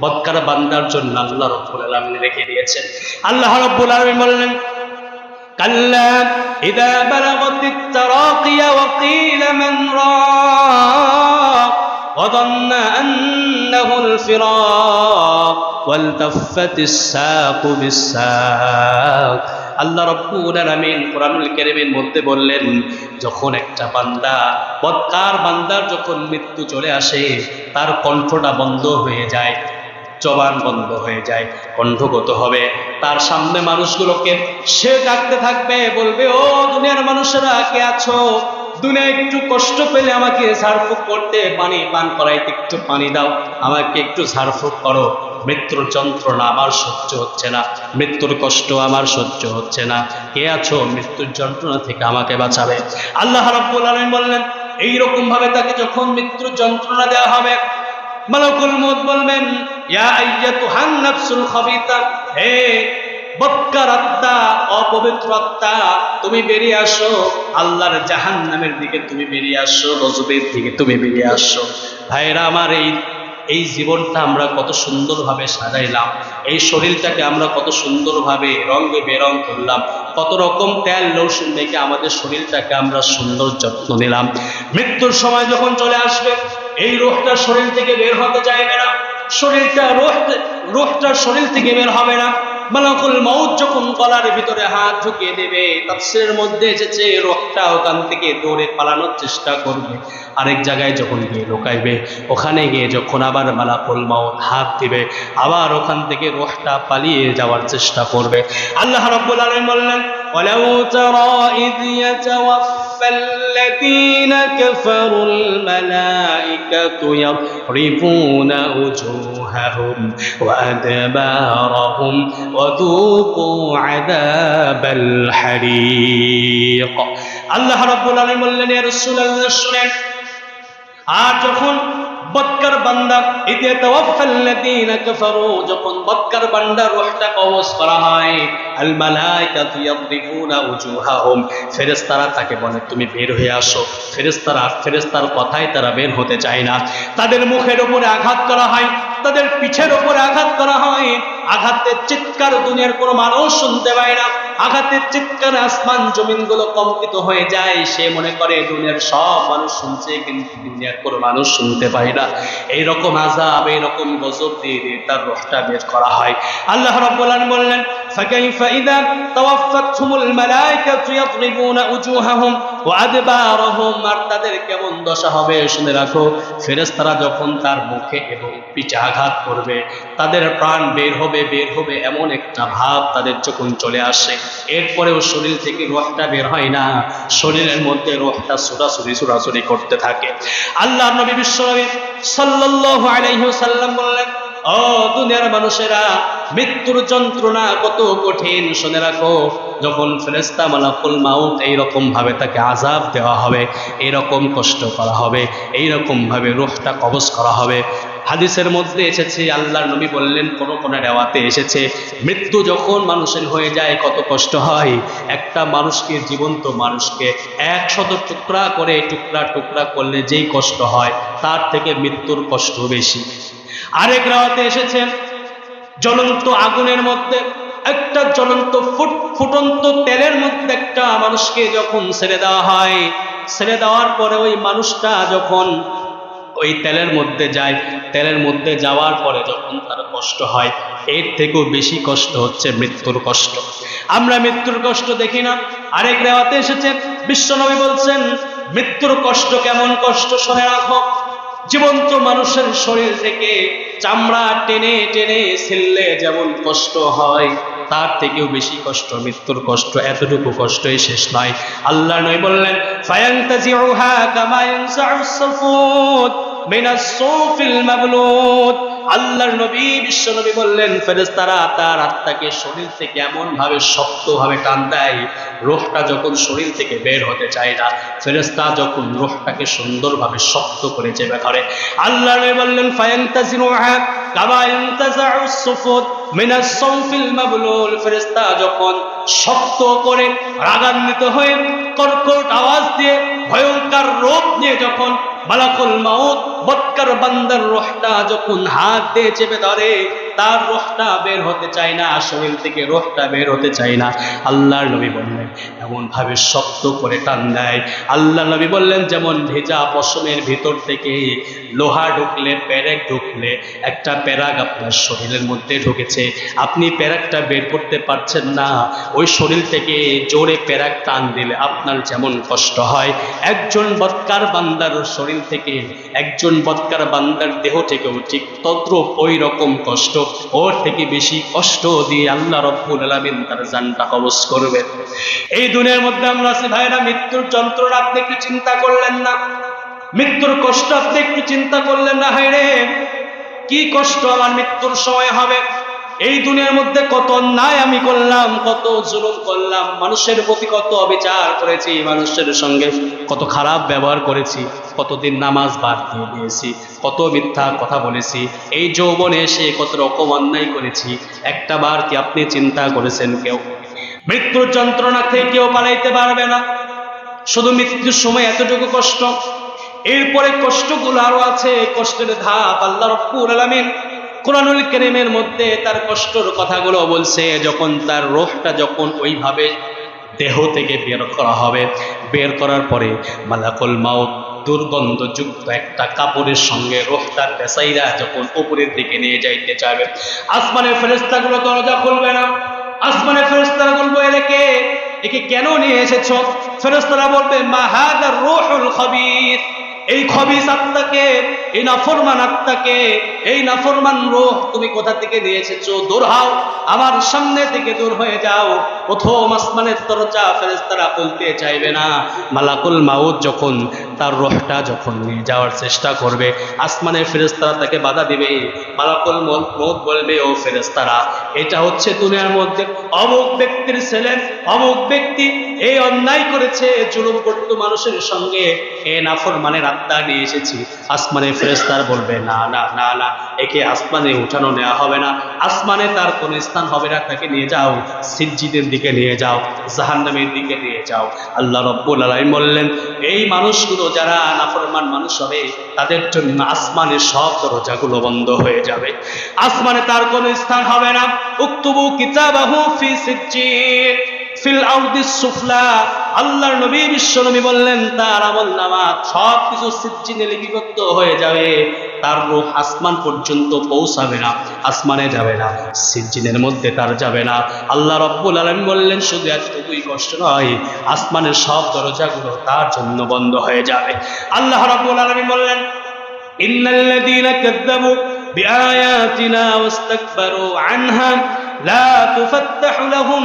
বদকার বান্দার জন্য আল্লাহ রাব্বুল আলামিন রেখে দিয়েছেন। আল্লাহ রাব্বুল আলামিন বললেন, কাল্লা ইযা বালাগাতিত তারাকিয়া ওয়া কিলা মান রাক ওয়া যান্না আন্নাহুল ফিরাক ওয়ালতাফাতিস সাকু বিস-সাক। আল্লাহ রাব্বুল আলামিন কোরআনুল কারীমের মধ্যে বললেন, যখন একটা বান্দা, বদকার বান্দার যখন মৃত্যু চলে আসে, তার কণ্ঠটা বন্ধ হয়ে যায়, জবান বন্ধ হয়ে যায়, কণ্ঠগত হবে, তার সামনে মানুষগুলোকে সে ডাকতে থাকবে, বলবে, ও দুনিয়ার মানুষেরা কে আছো? দুনিয়ায় একটু কষ্ট পেলে আমাকে ঝাড়ফুঁক করতে, পানি পান করাইতে একটু পানি দাও, আমাকে একটু ঝাড়ফুঁক করো, মৃত্যুর যন্ত্রণা আমার সহ্য হচ্ছে না, মৃত্যুর কষ্ট আমার সহ্য হচ্ছে না, কে আছো মৃত্যুর যন্ত্রণা থেকে আমাকে বাঁচাবে? আল্লাহ রাব্বুল আলামিন বললেন, এইরকম ভাবে তাকে যখন মৃত্যুর যন্ত্রণা দেওয়া হবে, মালাকুল মউত বলবেন, ইয়া আইয়াতুহান নাফসুল খাবিতা, হে বদকার আত্মা, অপবিত্র আত্মা, তুমি বেরিয়ে আসো, আল্লাহর জাহান্নামের দিকে তুমি বেরিয়ে আসো, গজবের দিকে তুমি বেরিয়ে আসো। ভাইরা আমার, এই জীবনটা আমরা কত সুন্দরভাবে সাজাইলাম, এই শরীরটাকে আমরা কত সুন্দরভাবে রঙে বেরং করলাম, কত রকম তেল লোশন মেখে আমাদের শরীরটাকে আমরা সুন্দর যত্ন নিলাম। মৃত্যুর সময় যখন চলে আসবে, এই রূহটা শরীর থেকে বের হতে চাইবে না, রূহটা শরীর থেকে বের হবে না। মালাকুল মউত যখন গলার ভিতরে হাত ঢুকিয়ে দেবে, তাফসীরের মধ্যে এসেছে রূহটা ওখান থেকে দৌড়ে পালানোর চেষ্টা করবে, আরেক জায়গায় যখন গিয়ে লুকাইবে, ওখানে গিয়ে যখন আবার মালাকুল মউত হাত দিবে, আবার ওখান থেকে রূহটা পালিয়ে যাওয়ার চেষ্টা করবে। আল্লাহ রাব্বুল আলামিন বললেন, ওয়ালাউ তারা ইয ইয়াতাওয়াফাল্লাযীনা কাফারুল মালাইকাতু ইয়ারিফুনা উজুহাহুম وجوههم وأدبارهم وذوقوا عذاب الحريق আল্লাহ রাব্বুল আলামিন বললেন ইয়া রাসূলুল্লাহ শুনেন আর যখন বদকার বান্দা ইদে তাওয়াফাল্লাযীনা কাফারু যখন বদকার বান্দা রূহটা কবজ করা হয় আল মালায়েকাতু ইয়াদরিবুনা উজুহাহুম ফেরেশতারা তাকে বলে তুমি বের হয়ে আসো ফেরেশতার কথাই তারা বের হতে চায় না তাদের মুখের উপরে আঘাত করা হয় তাদের পিঠের উপরে আঘাত করা হয় আঘাতের চিৎকার দুনিয়ার কোনো মানুষ শুনতে পায় না আঘাতের চিৎকার আসমান জমিনগুলো কম্পিত হয়ে যায় সে মনে করে দুনিয়ার সব মানুষ শুনছে কিন্তু দুনিয়ার কোনো মানুষ শুনতে পায় না এইরকম আযাব এইরকম গজব দিয়ে তার রূহটা বের করা হয় আল্লাহ রাব্বুল আলামিন বললেন ফাকাইফা ইযা তাওয়াফাতহুমুল মালায়েকাতু ইয়াদরিবুনা উজুহাহুম ওয়া আদবারহুম আর তাদের কেমন দশা হবে শুনে রাখো ফেরেশতারা যখন তার মুখে এবং পিঠে আঘাত করবে তাদের প্রাণ বের হবে এমন একটা ভাব তাদের যখন চলে আসে এরপরেও শরীর থেকে রূহটা বের হয় না শরীরের মধ্যে রূহটা ছুটাছুটি করতে থাকে আল্লাহর নবী বিশ্বনবী সাল্লাল্লাহু আলাইহি ওয়াসাল্লাম বললেন ও দুনিয়ার মানুষেরা মৃত্যুর যন্ত্রণা কত কঠিন শুনে রাখো যখন ফেরেশতা মালাকুল মাউত এইরকম ভাবে তাকে আযাব দেওয়া হবে এইরকম কষ্ট করা হবে এইরকম ভাবে রূহটা কবজ করা হবে হাদিসের মধ্যে এসেছে আল্লাহর নবী বললেন কোন রেওয়াতে এসেছে মৃত্যু যখন মানুষের হয়ে যায় কত কষ্ট হয় একটা মানুষকে জীবন্ত মানুষকে 100 টুকরা করলে যেই কষ্ট হয় তার থেকে মৃত্যুর কষ্ট বেশি আরেক রাওয়াতে এসেছে জ্বলন্ত আগুনের মধ্যে একটা জ্বলন্ত ফুটন্ত তেলের মধ্যে একটা মানুষকে যখন ছেড়ে দেওয়া হয় ছেড়ে দেওয়ার পরে ওই মানুষটা যখন ওই তেলের মধ্যে যাওয়ার পরে যখন তার কষ্ট হয় এর থেকেও বেশি কষ্ট হচ্ছে মৃত্যুর কষ্ট আমরা মৃত্যুর কষ্ট দেখি না আরেক রিওয়ায়াতে এসেছে বিশ্বনবী বলছেন মৃত্যুর কষ্ট কেমন কষ্ট শুনে রাখো জীবন্ত মানুষের শরীর থেকে চামড়া টেনে ছিললে যেমন কষ্ট হয় তার থেকেও বেশি কষ্ট মৃত্যুর কষ্ট এতটুকু কষ্টই শেষ নয় আল্লাহ নবী বললেন ফায়ান্তাজিউহা কামা ইয়ানসাউস সাফুত মিনাস সুফিল মাবলুদ আল্লাহর নবী বিশ্বনবী বললেন ফেরেশতারা তার আত্মাকে শরীর থেকে এমন ভাবে শক্তভাবে টান দেয় রূহটা যখন শরীর থেকে বের হতে চায় না ফেরেশতা যখন রূহটাকে সুন্দরভাবে শক্ত করে চেপে ধরে আল্লাহর নবী বললেন ফায়ান্তাজিউহা কামা ইয়ানতাজাউস সুফুত মিনাস সুফিল মাবলুল ফেরেশতা যখন শক্ত করে রাগান্বিত হয়ে কর্কট আওয়াজ দিয়ে ভয়ঙ্কর রূপ নিয়ে যখন মালাকুল মাউত বদকার বান্দার রূহটা যখন হাত দিয়ে চেপে ধরে তার রূহটা বের হতে চায় না শরীর থেকে রূহটা বের হতে চায় না আল্লাহর নবী বললেন এমন ভাবে শক্ত করে টান দেয় আল্লাহর নবী বললেন যেমন ভেজা পশমের ভিতর থেকে লোহা ঢুকলে পেরেক ঢুকলে একটা পেরাক আপনার শরীরের মধ্যে ঢুকেছে আপনি পেরাকটা বের করতে পারছেন না ওই শরীর থেকে জোরে পেরাক টান দিলে আপনার যেমন কষ্ট হয় একজন বদকার বান্দার শরীর থেকে একজন বদকার বান্দার দেহ থেকেও ঠিক তদ্রূপ ওই রকম কষ্ট ওর থেকে বেশি কষ্ট দিয়ে আল্লাহ রাব্বুল আলামিন তার জানটা কবজ করবেন এই দুনিয়ার মধ্যে আমরা আছি ভাইরা মৃত্যুর যন্ত্রণা আপনি একটু চিন্তা করলেন না মৃত্যুর কষ্ট আপনি একটু চিন্তা করলেন না হায়রে কি কষ্ট আমার মৃত্যুর সময় হবে এই দুনিয়ার মধ্যে কত অন্যায় আমি করলাম কত জুলুম করলাম মানুষের প্রতি কত অবিচার করেছি মানুষের সঙ্গে কত খারাপ ব্যবহার করেছি কতদিন নামাজ বাদ দিয়ে দিয়েছি কত মিথ্যা কথা বলেছি এই যৌবনে এসে কত রকম অন্যায় করেছি একটা বার কি আপনি চিন্তা করেছেন কেউ মৃত্যুর যন্ত্রণা থেকে কেউ পালাইতে পারবে না শুধু মৃত্যুর সময় এতটুকু কষ্ট এরপরে কষ্টগুলো আরো আছে কষ্টের ধাপ আল্লাহ রাব্বুল আলামিন কুরআনুল কারীমের মধ্যে তার কষ্টের কথাগুলো বলছে যখন তার রূহটা যখন ওইভাবে দেহ থেকে বের করা হবে বের করার পরে মালাকুল মাউত দুর্গন্ধযুক্ত একটা কাপড়ের সঙ্গে রূহটা পেঁচাইরা যখন উপরের দিকে নিয়ে যাইতে চাইবে আসমানের ফেরেশতাগুলো দরজা খুলবে না আসমানের ফেরেশতারা বলবে একে কেন নিয়ে এসেছো ফেরেশতারা বলবে মা হাযার রূহুল খাবীস এই খবিস আত্মাকে এই নাফরমান আত্মাকে এই নাফরমান রূহ তুমি কোথা থেকে নিয়ে এসেছো দূর হও আমার সামনে থেকে দূর হয়ে যাও প্রথম আসমানের দরজা ফেরেশতারা খুলতে চাইবে না মালাকুল মাউত যখন তার রূহটা যখন নিয়ে যাওয়ার চেষ্টা করবে, আসমানের ফেরেশতারা তাকে বাধা দিবে। মালাকুল মউত বলবে, ও ফেরেশতারা, এটা হচ্ছে দুনিয়ার মধ্যে অমুক ব্যক্তির ছেলে, অমুক ব্যক্তি এই অন্যায় করেছে, জুলুম করতো মানুষের সঙ্গে, এ নাফরমানের আত্মা নিয়ে এসেছি। আসমানের ফেরেশতারা বলবে, না না না না, একে আসমানে উঠানো নেওয়া হবে না, আসমানে তার কোনো স্থান হবে না, তাকে নিয়ে যাও সিজ্জিদের দিকে নিয়ে যাও, জাহান্নামের দিকে নিয়ে যাও। আল্লাহ রাব্বুল আলামিন বললেন, এই মানুষগুলো যারা নাফরমান মানুষ হবে, তাদের জন্য আসমানের সব দরজাগুলো বন্ধ হয়ে যাবে, আসমানে তার কোনো স্থান হবে না। উকতুবু কিতাবাহু ফি সিজ্জিন ফিল আরদিস সুফলা। আল্লাহর নবী বিশ্বনবী বললেন, তার আমলনামা সবকিছু সিজ্জিনে লিপিবদ্ধ হয়ে যাবে, তার রূহ আসমান পর্যন্ত পৌঁছাবে না, আসমানে যাবে না, সিজ্জিনের মধ্যে তার যাবে না। আল্লাহ রাব্বুল আলামিন বললেন, শুধু এতটুকুই কষ্ট নয়, আসমানের সব দরজাগুলো তার জন্য বন্ধ হয়ে যাবে। আল্লাহ রাব্বুল আলামিন বললেন, ইন্নাল্লাযীনা কাযযাবু বিআয়াতিনা ওয়াস্তাকবারু আনহা লা তুফাত্তাহু লাহুম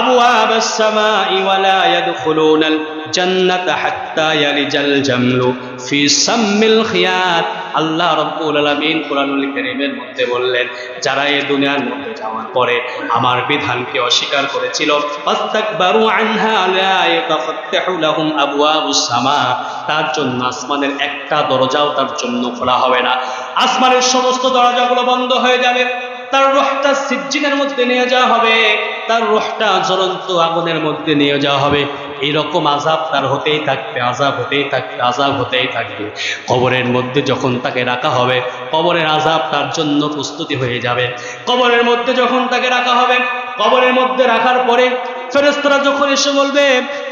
আবওয়াবাস সামাই ওয়া লা ইয়াদখুলুনাল জান্নাতা হাত্তা ইয়ালিজাল জামলু ফি সাম্মিল খিয়াত। আল্লাহ রাব্বুল আলামিন কুরআনুল কারীমের মধ্যে বললেন, যারা এই দুনিয়ার মধ্যে যাওয়ার পরে আমার বিধানকে অস্বীকার করেছিল, ফাস্তাকবারু আনহা লা ইয়াতাফাত্তাহু লাহুম আবওয়াবুস সামা, তার জন্য আসমানের একটা দরজাও তার জন্য খোলা হবে না, আসমানের সমস্ত দরজাগুলো বন্ধ হয়ে যাবে, তার রূহটা সিজ্জিনের মধ্যে নিয়ে যাওয়া হবে, তার রূহটা জ্বলন্ত আগুনের মধ্যে নিয়ে যাওয়া হবে। এইরকম আযাব তার হতেই থাকবে, আযাব হতেই থাকবে, আযাব হতেই থাকবে। কবরের মধ্যে যখন তাকে রাখা হবে, কবরের আযাব তার জন্য প্রস্তুতি হয়ে যাবে। কবরের মধ্যে যখন তাকে রাখা হবে, কবরের মধ্যে রাখার পরে ফেরেশতারা যখন এসে বলবে,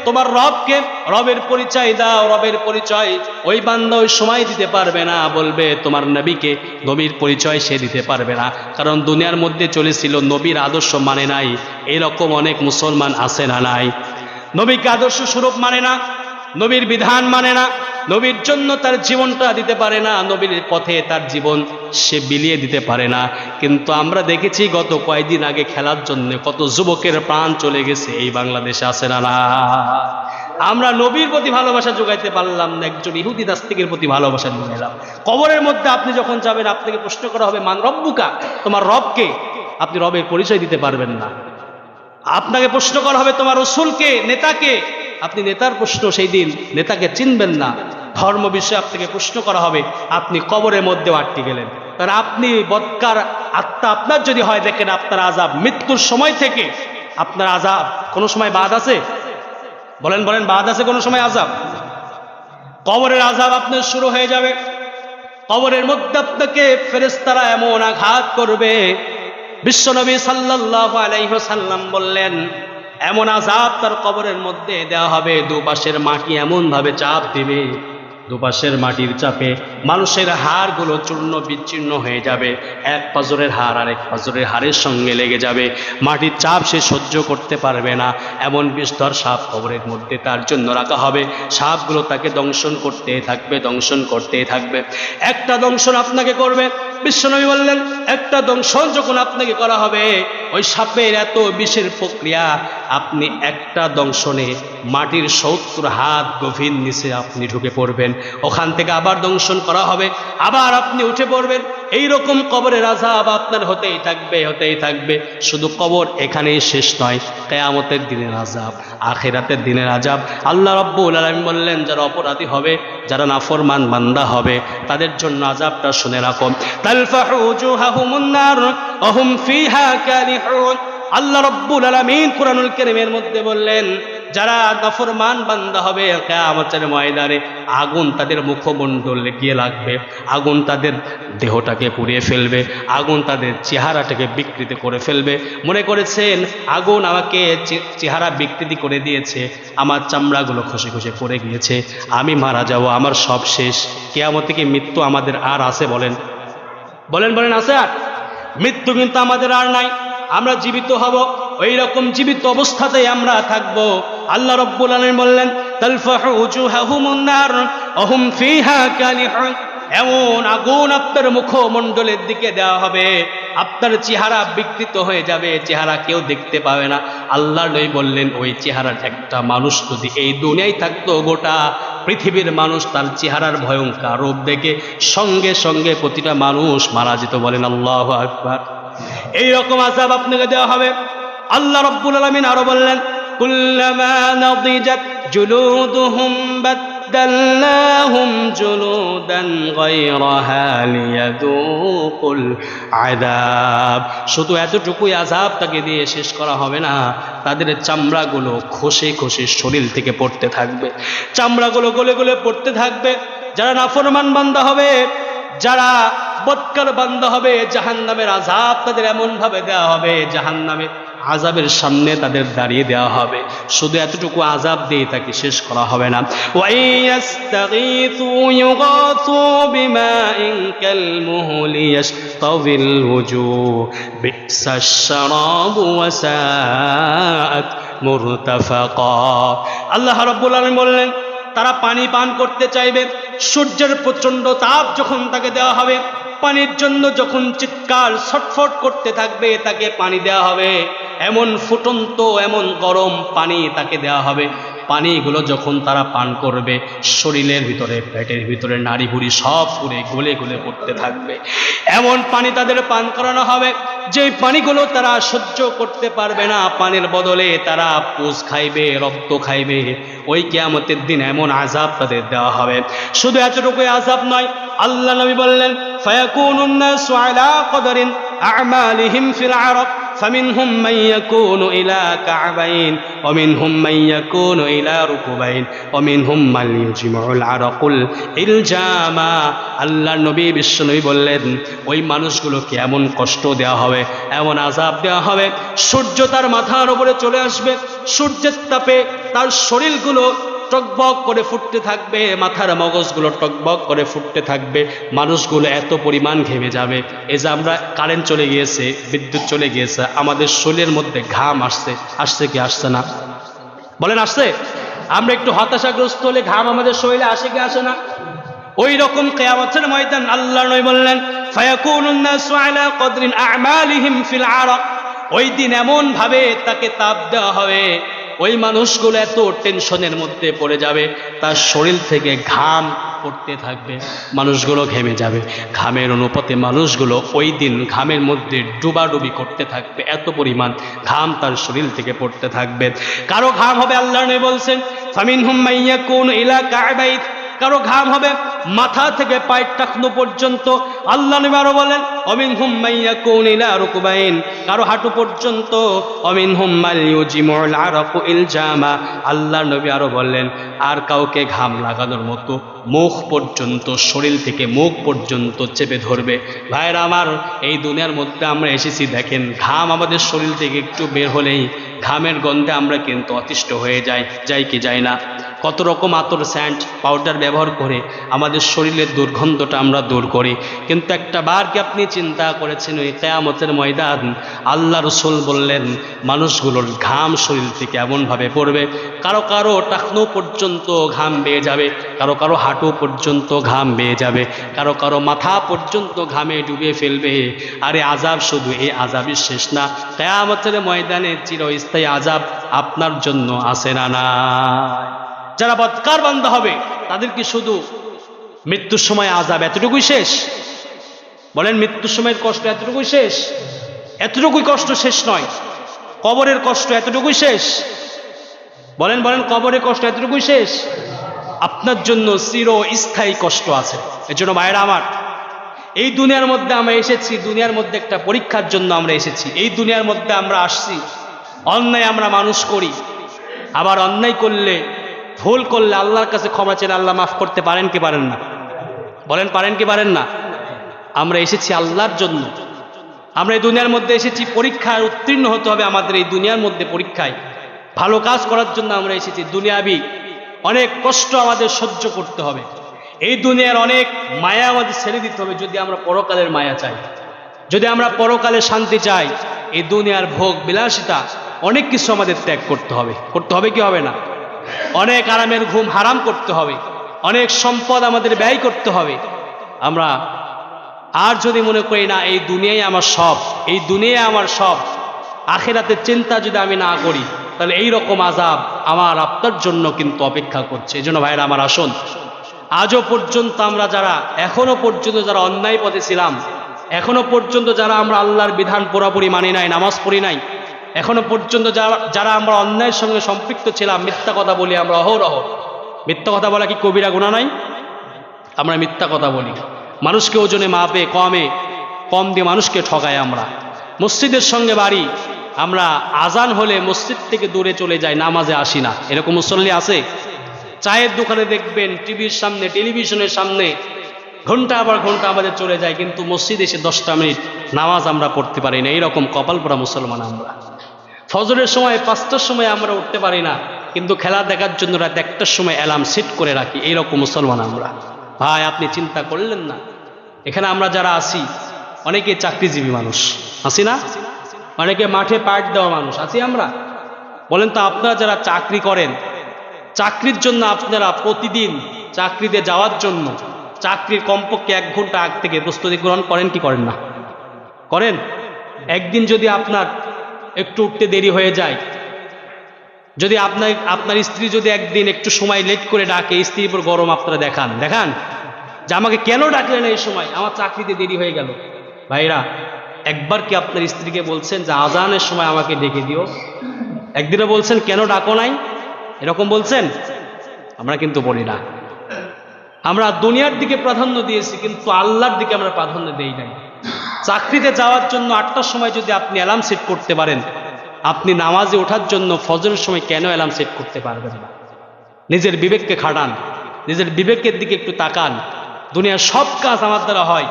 তোমার রবকে, রবের পরিচয় দাও, রবের পরিচয়, ওই বান্দা ওই সময় দিতে পারবে না, বলবে তোমার নবীকে, নবীর পরিচয় সে দিতে পারবে না, কারণ দুনিয়ার মধ্যে চলেছিল, নবীর আদর্শ মানে নাই। এরকম অনেক মুসলমান আছে না নাই? নবীকে আদর্শ স্বরূপ মানে না, নবীর বিধান মানে না, নবীর জন্য তার জীবনটা দিতে পারে না, নবীর পথে তার জীবন সে বিলিয়ে দিতে পারে না। কিন্তু আমরা দেখেছি গত কয়েকদিন আগে খেলার জন্য কত যুবকের প্রাণ চলে গেছে এই বাংলাদেশে, আছে না না? আমরা নবীর প্রতি ভালোবাসা যোগাইতে পারলাম না, একজন ইহুদি নাস্তিকের প্রতি ভালোবাসা নিয়ে এলাম। কবরের মধ্যে আপনি যখন যাবেন, আপনাকে প্রশ্ন করা হবে, মান রব্বুকা, তোমার রবকে, আপনি রবের পরিচয় দিতে পারবেন না। আপনাকে প্রশ্ন করা হবে, তোমার রাসূলকে, নেতাকে, আপনি নেতার প্রশ্ন সেই দিন নেতাকে চিনবেন না। ধর্ম বিষয়ে আপনাকে প্রশ্ন করা হবে, আপনি কবরের মধ্যে আটকে গেলেন। কারণ আপনি বদকার আত্মা আপনার যদি হয়, দেখেন আপনার আযাব মৃত্যুর সময় থেকে, আপনার আযাব কোনো সময় বাদ আছে? বলেন বলেন, বাদ আছে কোনো সময় আযাব? কবরের আযাব আপনার শুরু হয়ে যাবে। কবরের মধ্যে আপনাকে ফেরেশতারা এমন আঘাত করবে, বিশ্বনবী সাল্লাল্লাহু আলাইহি ওয়াসাল্লাম বললেন, এমন আযাব তার কবরের মধ্যে দেওয়া হবে, দুপাশের মাটি এমন ভাবে চাপ দিবে, দুপাশের মাটির চাপে মানুষের হাড়গুলো চূর্ণ বিচ্ছিন্ন হয়ে যাবে, এক পাজরের হাড় আর এক পাজরের হাড়ের সঙ্গে লেগে যাবে, মাটির চাপ সে সহ্য করতে পারবে না। এমন বিস্তর সাপ কবরের মধ্যে তার জন্য রাখা হবে, সাপগুলো তাকে দংশন করতে থাকবে, দংশন করতে থাকবে। একটা দংশন আপনাকে করবে, বিশ্বনবী বললেন, একটা দংশন যখন আপনাকে করা হবে, ওই সাপের এত বিষের প্রক্রিয়া, আপনি একটা দংশনে মাটির 70 হাত গভীর নিচে আপনি ঢুকে পড়বেন, ওখান থেকে আবার দংশন করা হবে, আবার আপনি উঠে পড়বেন। এইরকম কবরের আযাব আপনার হতেই থাকবে, হতেই থাকবে। শুধু কবর এখানেই শেষ নয়, কিয়ামতের দিনের আযাব, আখিরাতের দিনের আযাব। আল্লাহ রাব্বুল আলামিন বললেন, যারা অপরাধী হবে, যারা নাফরমান বান্দা হবে, তাদের জন্য আযাবটা শুনে রাখো। তালফাহু উজুহাহুমুন নার ওয়া হুম ফিহা কালিহুন। আল্লাহ রাব্বুল আলামিন কুরআনুল কারীমের মধ্যে বললেন, যারা নাফরমান বান্দা হবে, কিয়ামতের ময়দানে আগুন তাদের মুখমণ্ডলে গিয়ে লাগবে, আগুন তাদের দেহটাকে পুড়িয়ে ফেলবে, আগুন তাদের চেহারাটাকে বিকৃতি করে ফেলবে। মনে করেছেন আগুন আমাকে চেহারা বিকৃতি করে দিয়েছে, আমার চামড়াগুলো খসে খসে পড়ে গিয়েছে, আমি মারা যাব, আমার সব শেষ। কিয়ামতে কি মৃত্যু আমাদের আর আছে? বলেন বলেন বলেন, আছে আর? মৃত্যু কিন্তু আমাদের আর নাই, আমরা জীবিত হব, ওই রকম জীবিত অবস্থাতেই আমরা থাকব। আল্লাহ রাব্বুল আলামিন বললেন, তালফাহু উজুহাহুমুন নার ওয়া হুম ফিহা কালিহুন। এমন আগুন আপনার মুখমণ্ডলের দিকে দেওয়া হবে, আপনার চেহারা বিকৃত হয়ে যাবে, চেহারা কেউ দেখতে পাবে না। আল্লাহর নবী বললেন, ওই চেহারার একটা মানুষ যদি এই দুনিয়ায় থাকতো, গোটা পৃথিবীর মানুষ তার চেহারার ভয়ঙ্কর রূপ দেখে সঙ্গে সঙ্গে প্রতিটা মানুষ মারা যেত। বলেন আল্লাহু আকবার। এইরকম আযাব আপনাকে দেওয়া হবে। আল্লাহ রাব্বুল আলামিন আরো বললেন, কুল্লামা নাদিজাত জুলুদুহুম বাদদালনাহুম জুলুদান গায়রাহা লিয়াযুকুল আযাব। শুধু এতটুকুই আযাব তাকে দিয়ে শেষ করা হবে না, তাদের চামড়াগুলো খসে খসে শরীর থেকে পড়তে থাকবে, চামড়াগুলো গলে গলে পড়তে থাকবে। যারা নাফরমান বান্দা হবে, যারা বদকার বান্দা হবে, জাহান্নামের আযাব তাদের এমন ভাবে দেওয়া হবে, জাহান্নামের আযাবের সামনে তাদের দাঁড়িয়ে দেওয়া হবে। শুধু এতটুকু আযাব দিয়ে তাকে শেষ করা হবে না। ওয়াইয়াস্তাগীথু ইউগাথু বিমাইন কালমুহলি ইয়াশতাবিল ওয়াজুহ বিসাশ শারাবু ওয়া সাআত মুরতাফাকা। আল্লাহ রাব্বুল আলামিন বললেন, তারা পানি পান করতে চাইবে, সূর্যের প্রচন্ড তাপ যখন তাকে দেওয়া হবে, পানির জন্য যখন চিৎকার ছটফট করতে থাকবে, তাকে পানি দেওয়া হবে। এমন ফুটন্ত এমন গরম পানি তাকে দেওয়া হবে। পানিগুলো যখন তারা পান করবে, শরীরের ভিতরে পেটের ভিতরে নাড়ি ভুড়ি সব পুরে গলে গলে পড়তে থাকবে। এমন পানি তাদের পান করানো হবে যে পানিগুলো তারা সহ্য করতে পারবে না, পানির বদলে তারা পুষ খাইবে, রক্ত খাইবে। ওই কিয়ামতের দিন এমন আযাব তাদের দেওয়া হবে। শুধু এতটুকুই আযাব নয়, আল্লাহ নবী বললেন, ফায়াকুনুন নাসু আলা কদরিন আ'মালিহিম ফিল আরাব فمنهم من يكون إلى كعبين ومنهم من يكون إلى ركبين ومنهم من يجمع العرق الإلجاما। আল্লাহ নবী বিশ্ব নবী বললেন, ওই মানুষগুলোকে এমন কষ্ট দেওয়া হবে, এমন আযাব দেওয়া হবে, সূর্য তার মাথার উপরে চলে আসবে, সূর্যের তাপে তার শরীরগুলো টকবক করে ফুটতে থাকবে, মাথার মগজগুলো টকবক করে ফুটতে থাকবে, মানুষগুলো এত পরিমাণ ঘেমে যাবে। এই যে আমরা কারেন্ট চলে গিয়েছে, বিদ্যুৎ চলে গিয়েছে, আমাদের শরীরের মধ্যে ঘাম আসছে কি আসছে না? বলেন আসছে? আমরা একটু হতাশাগ্রস্ত হলে ঘাম আমাদের শরীরে আসে কি আসে না? ওই রকম কিয়ামতের ময়দান আল্লাহ নবী বললেন, ফায়াকুনুন নাসু আলা কদরিন আ'মালিহিম ফিল আরাক। ওই দিন এমন ভাবে তাকে তাপ দেওয়া হবে, ওই মানুষগুলো এত টেনশনের মধ্যে পড়ে যাবে, তার শরীর থেকে ঘাম পড়তে থাকবে, মানুষগুলো ঘেমে যাবে। ঘামের অনুপাতে মানুষগুলো ওই দিন ঘামের মধ্যে ডুবাডুবি করতে থাকবে, এত পরিমাণ ঘাম তার শরীর থেকে পড়তে থাকবে। কারো ঘাম হবে, আল্লাহ নবী বলছেন, ফামিনহুম মাইয়াকুন ইলা কা'বাইন, কারো ঘাম হবে মাথা থেকে পায়ের টাকনু পর্যন্ত। আল্লাহ নবী আরো বলেন, অমিনহুম মাইয়াকুন ইলা রুকবাইন, কারো হাঁটু পর্যন্ত। অমিনহুম মাল ইউজিমুল আরাকু ইলজামা। আল্লাহ নবী আরো বললেন, আর কাউকে ঘাম লাগানোর মতো মুখ পর্যন্ত, শরীর থেকে মুখ পর্যন্ত চেপে ধরবে। ভাইরা আমার, এই দুনিয়ার মধ্যে আমরা এসেছি, দেখেন ঘাম আমাদের শরীর থেকে একটু বের হলেই ঘামের গন্ধে আমরা কিন্তু অতিষ্ঠ হয়ে যাই কি যাই না? কত রকম আতর, স্যান্ড, পাউডার ব্যবহার করে আমাদের শরীরের দুর্গন্ধটা আমরা দূর করি। কিন্তু একটা বার কি আপনি চিন্তা করেছেন, ওই কিয়ামতের ময়দান আল্লাহ রাসূল বললেন, মানুষগুলোর ঘাম শরীর থেকে এমনভাবে পড়বে, কারো কারো টাকনো পর্যন্ত ঘাম বেয়ে যাবে, কারো কারো হাঁটু পর্যন্ত ঘাম বেয়ে যাবে, কারো কারো মাথা পর্যন্ত ঘামে ডুবিয়ে ফেলবে। আরে আযাব শুধু এই আযাবই শেষ না, কিয়ামতের ময়দানে চিরস্থায়ী আযাব আপনার জন্য আছে না? না, যারা বদকার বান্দা হবে তাদের কি শুধু মৃত্যুর সময় আযাব এতটুকুই শেষ? বলেন, মৃত্যুর সময়ের কষ্ট এতটুকুই শেষ? এতটুকুই কষ্ট শেষ নয়। কবরের কষ্ট এতটুকুই শেষ? বলেন, কবরের কষ্ট এতটুকুই শেষ? আপনার জন্য চিরস্থায়ী কষ্ট আছে। এজন্য ভাইরা আমার, এই দুনিয়ার মধ্যে আমরা এসেছি, দুনিয়ার মধ্যে একটা পরীক্ষার জন্য আমরা এসেছি। এই দুনিয়ার মধ্যে আমরা আসছি, অন্যায় আমরা মানুষ করি, আবার অন্যায় করলে, ভুল করলে আল্লাহর কাছে ক্ষমা চেয়ে আল্লাহ মাফ করতে পারেন কি পারেন না? বলেন, পারেন কি পারেন না? আমরা এসেছি আল্লাহর জন্য। আমরা এই দুনিয়ার মধ্যে এসেছি, পরীক্ষায় উত্তীর্ণ হতে হবে আমাদের। এই দুনিয়ার মধ্যে পরীক্ষায় ভালো কাজ করার জন্য আমরা এসেছি। দুনিয়াবি অনেক কষ্ট আমাদের সহ্য করতে হবে, এই দুনিয়ার অনেক মায়া আমাদের ছেড়ে দিতে হবে যদি আমরা পরকালের মায়া চাই, যদি আমরা পরকালে শান্তি চাই। এই দুনিয়ার ভোগ বিলাসিতা অনেক কিছু আমাদের ত্যাগ করতে হবে কি হবে না? অনেক আরামের ঘুম হারাম করতে হবে, অনেক সম্পদ আমাদের ব্যয় করতে হবে। আমরা আর যদি মনে করি না এই দুনিয়াই আমার সব, এই দুনিয়ায় আমার সব, আখিরাতের চিন্তা যদি আমি না করি, তাহলে এই রকম আযাব আমার আপনার জন্য কিন্তু অপেক্ষা করছে। এই জন্য ভাইরা আমার আসুন, আজও পর্যন্ত আমরা যারা এখনো পর্যন্ত যারা অন্যায় পথে ছিলাম, এখনো পর্যন্ত যারা আমরা আল্লাহর বিধান পুরোপুরি মানি নাই, নামাজ পড়ি নাই, এখনো পর্যন্ত যারা আমরা অন্যায়ের সঙ্গে সম্পৃক্ত ছিলাম, মিথ্যা কথা বলি আমরা অহরহ। মিথ্যা কথা বলা কি কবিরা গুনাহ নাই? আমরা মিথ্যা কথা বলি, মানুষকে ওজনে মাপে কম দিয়ে মানুষকে ঠকাই আমরা। মসজিদের সঙ্গে বাড়ি, আমরা আজান হলে মসজিদ থেকে দূরে চলে যাই, নামাজে আসি না, এরকম মুসল্লি আছে? চায়ের দোকানে দেখবেন, টিভির সামনে, টেলিভিশনের সামনে ঘন্টা আবার ঘন্টা আমাদের চলে যায়, কিন্তু মসজিদে এসে 10টা মিনিট নামাজ আমরা পড়তে পারি না। এইরকম কপাল পোড়া মুসলমান আমরা। ফজরের সময় 5টার সময় আমরা উঠতে পারি না, কিন্তু খেলা দেখার জন্য রাত 1টার সময় অ্যালার্ম সেট করে রাখি। এইরকম মুসলমান আমরা। ভাই আপনি চিন্তা করলেন না, এখানে আমরা যারা আছি অনেকে চাকরিজীবী মানুষ আছি না, অনেকে মাঠে পাট দেওয়া মানুষ আছি আমরা। বলেন তো, আপনারা যারা চাকরি করেন, চাকরির জন্য আপনারা প্রতিদিন চাকরিতে যাওয়ার জন্য চাকরির কমপক্ষে 1 ঘন্টা আগ থেকে প্রস্তুতি গ্রহণ করেন কি করেন না? করেন। একদিন যদি আপনার একটু উঠতে দেরি হয়ে যায়, যদি আপনার স্ত্রী যদি একদিন একটু সময় লেট করে ডাকে, স্ত্রীর উপর গরম আপনারা দেখান যে আমাকে কেন ডাকলেন এই সময়, আমার চাকরিতে দেরি হয়ে গেল। ভাইরা, একবার কি আপনার স্ত্রীকে বলছেন যে আজানের সময় আমাকে ডেকে দিও? একদিনও বলছেন কেন ডাকো নাই? এরকম বলছেন? আমরা কিন্তু বলি না। আমরা দুনিয়ার দিকে প্রাধান্য দিয়েছি, কিন্তু আল্লাহর দিকে আমরা প্রাধান্য দেই নাই। চাকরিতে যাওয়ার জন্য 8টার সময় যদি আপনি অ্যালার্ম সেট করতে পারেন, আপনি নামাজে ওঠার জন্য ফজরের সময় কেন অ্যালার্ম সেট করতে পারবেন না? নিজের বিবেককে খাটান, নিজের বিবেকের দিকে একটু তাকান। দুনিয়ার সব কাজ আমার দ্বারা হয়,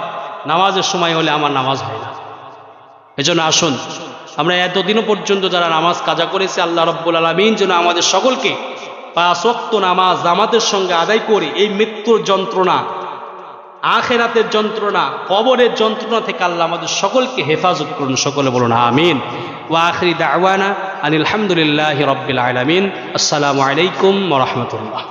নামাজের সময় হলে আমার নামাজ হয় না। এজন্য আসুন, আমরা এতদিনও পর্যন্ত যারা নামাজ কাজা করেছি, আল্লাহ রাব্বুল আলামিন যেন আমাদের সকলকে 5 ওয়াক্ত নামাজ জামাতের সঙ্গে আদায় করে এই মৃত্যুর যন্ত্রণা, আখিরাতের যন্ত্রণা, কবরের যন্ত্রণা থেকে আল্লাহ আমাদের সকলকে হেফাজত করুন। সকলে বলুন আমিন। ওয়া আখিরি দাওয়ানা আনিল হামদুলিল্লাহি রাব্বিল আলামিন। আসসালামু আলাইকুম ওয়া রাহমাতুল্লাহ।